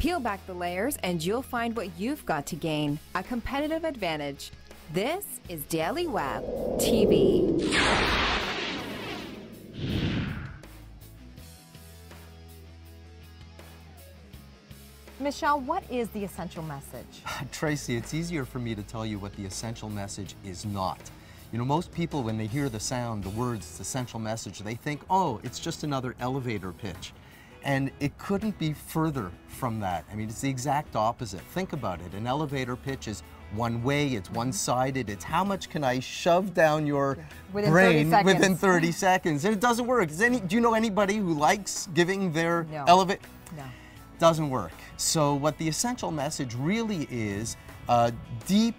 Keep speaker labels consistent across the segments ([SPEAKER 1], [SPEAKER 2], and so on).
[SPEAKER 1] Peel back the layers and you'll find what you've got to gain, a competitive advantage. This is Daily Web TV.
[SPEAKER 2] Michel, what is the essential message?
[SPEAKER 3] Tracy, it's easier for me to tell you what the essential message is not. You know, most people, when they hear the sound, the words, it's essential message, they think, oh, it's just another elevator pitch. And it couldn't be further from that. I mean, it's the exact opposite. Think about it. An elevator pitch is one way, it's one-sided. It's how much can I shove down your brain within 30 seconds. And it doesn't work. Do you know anybody who likes giving their elevator?
[SPEAKER 2] No.
[SPEAKER 3] Doesn't work. So what the essential message really is, a deep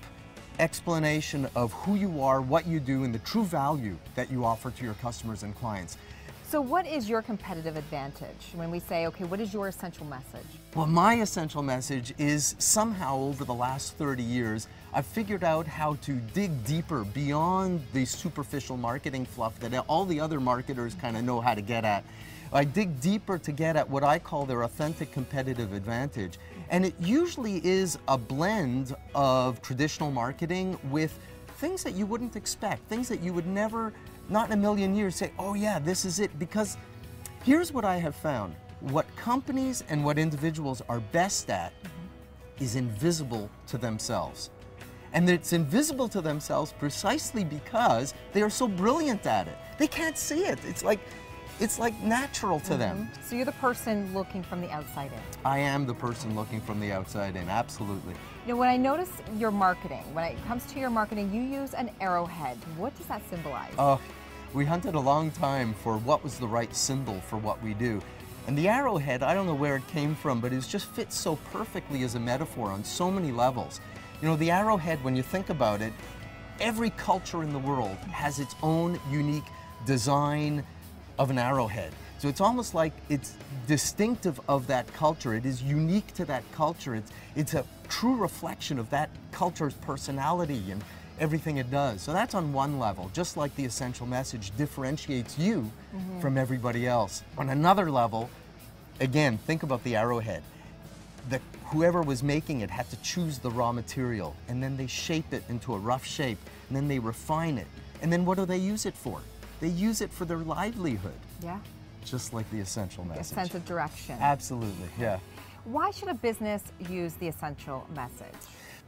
[SPEAKER 3] explanation of who you are, what you do, and the true value that you offer to your customers and clients.
[SPEAKER 2] So what is your competitive advantage when we say, okay, what is your essential message?
[SPEAKER 3] Well, my essential message is somehow over the last 30 years, I've figured out how to dig deeper beyond the superficial marketing fluff that all the other marketers kind of know how to get at. I dig deeper to get at what I call their authentic competitive advantage. And it usually is a blend of traditional marketing with things that you wouldn't expect, things that you would never, not in a million years, say, oh yeah, this is it. Because here's what I have found. What companies and what individuals are best at is invisible to themselves. And it's invisible to themselves precisely because they are so brilliant at it. They can't see it. It's like natural to them.
[SPEAKER 2] So you're the person looking from the outside in.
[SPEAKER 3] I am the person looking from the outside in, absolutely.
[SPEAKER 2] You know, when I notice your marketing, when it comes to your marketing, you use an arrowhead. What does that symbolize?
[SPEAKER 3] Oh, we hunted a long time for what was the right symbol for what we do. And the arrowhead, I don't know where it came from, but it just fits so perfectly as a metaphor on so many levels. You know, the arrowhead, when you think about it, every culture in the world has its own unique design of an arrowhead. So it's almost like it's distinctive of that culture. It is unique to that culture. It's a true reflection of that culture's personality and everything it does. So that's on one level, just like the essential message differentiates you from everybody else. On another level, again, think about the arrowhead. Whoever was making it had to choose the raw material, and then they shape it into a rough shape, and then they refine it. And then what do they use it for? They use it for their livelihood.
[SPEAKER 2] Yeah.
[SPEAKER 3] Just like the essential message.
[SPEAKER 2] A sense of direction.
[SPEAKER 3] Absolutely, yeah.
[SPEAKER 2] Why should a business use the essential message?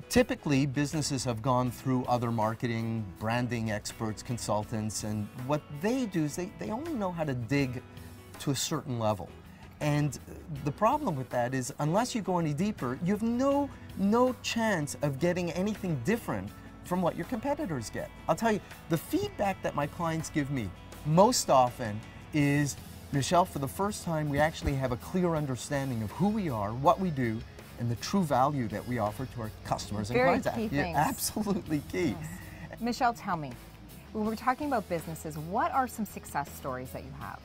[SPEAKER 3] Typically, businesses have gone through other marketing, branding experts, consultants, and what they do is they only know how to dig to a certain level. And the problem with that is, unless you go any deeper, you have no chance of getting anything different from what your competitors get. I'll tell you, the feedback that my clients give me most often is, Michel, for the first time, we actually have a clear understanding of who we are, what we do, and the true value that we offer to our customers and clients.
[SPEAKER 2] Very key things.
[SPEAKER 3] Yeah, absolutely key.
[SPEAKER 2] Yes. Michel, tell me, when we're talking about businesses, what are some success stories that you have?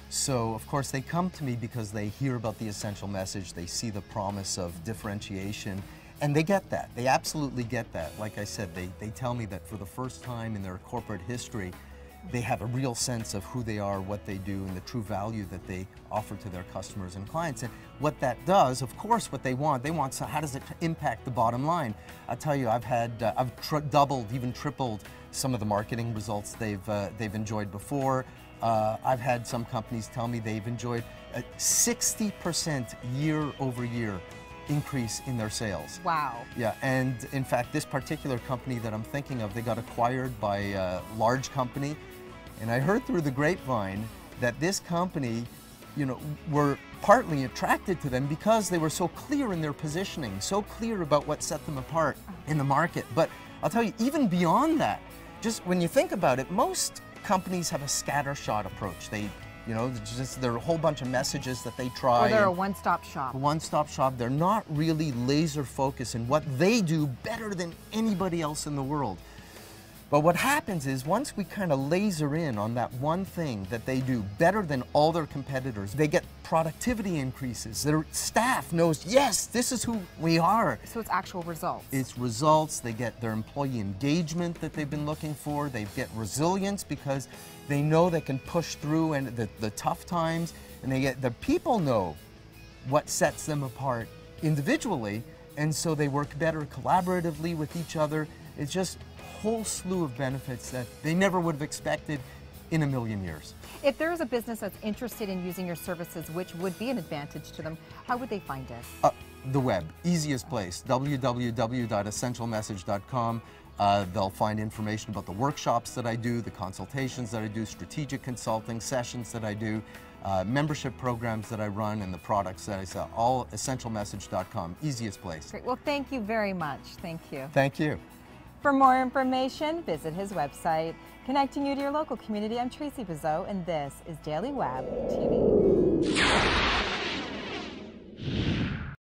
[SPEAKER 3] So, of course, they come to me because they hear about the essential message, they see the promise of differentiation, and they get that. They absolutely get that. Like I said, they tell me that for the first time in their corporate history, they have a real sense of who they are, what they do, and the true value that they offer to their customers and clients. And what that does, of course, what they want, so how does it impact the bottom line? I'll tell you, I've doubled, even tripled some of the marketing results they've enjoyed before. I've had some companies tell me they've enjoyed a 60% year-over-year increase in their sales.
[SPEAKER 2] Wow.
[SPEAKER 3] Yeah, and in fact, this particular company that I'm thinking of, they got acquired by a large company, and I heard through the grapevine that this company, you know, were partly attracted to them because they were so clear in their positioning, so clear about what set them apart in the market. But I'll tell you, even beyond that, just when you think about it, most companies have a scattershot approach. You know, there are a whole bunch of messages that they try.
[SPEAKER 2] Or they're a one-stop shop.
[SPEAKER 3] One-stop shop. They're not really laser focused in what they do better than anybody else in the world. But what happens is, once we kind of laser in on that one thing that they do better than all their competitors, they get productivity increases. Their staff knows, yes, this is who we are.
[SPEAKER 2] So it's actual results.
[SPEAKER 3] It's results. They get their employee engagement that they've been looking for. They get resilience because they know they can push through and the tough times, and the people know what sets them apart individually, and so they work better collaboratively with each other. It's just a whole slew of benefits that they never would have expected in a million years.
[SPEAKER 2] If there is a business that's interested in using your services, which would be an advantage to them, how would they find it?
[SPEAKER 3] The web, easiest place, www.essentialmessage.com. They'll find information about the workshops that I do, the consultations that I do, strategic consulting sessions that I do, membership programs that I run, and the products that I sell. All essentialmessage.com, easiest place.
[SPEAKER 2] Great. Well, thank you very much. Thank you.
[SPEAKER 3] Thank you.
[SPEAKER 2] For more information, visit his website. Connecting you to your local community, I'm Tracy Bizot, and this is Daily Web TV.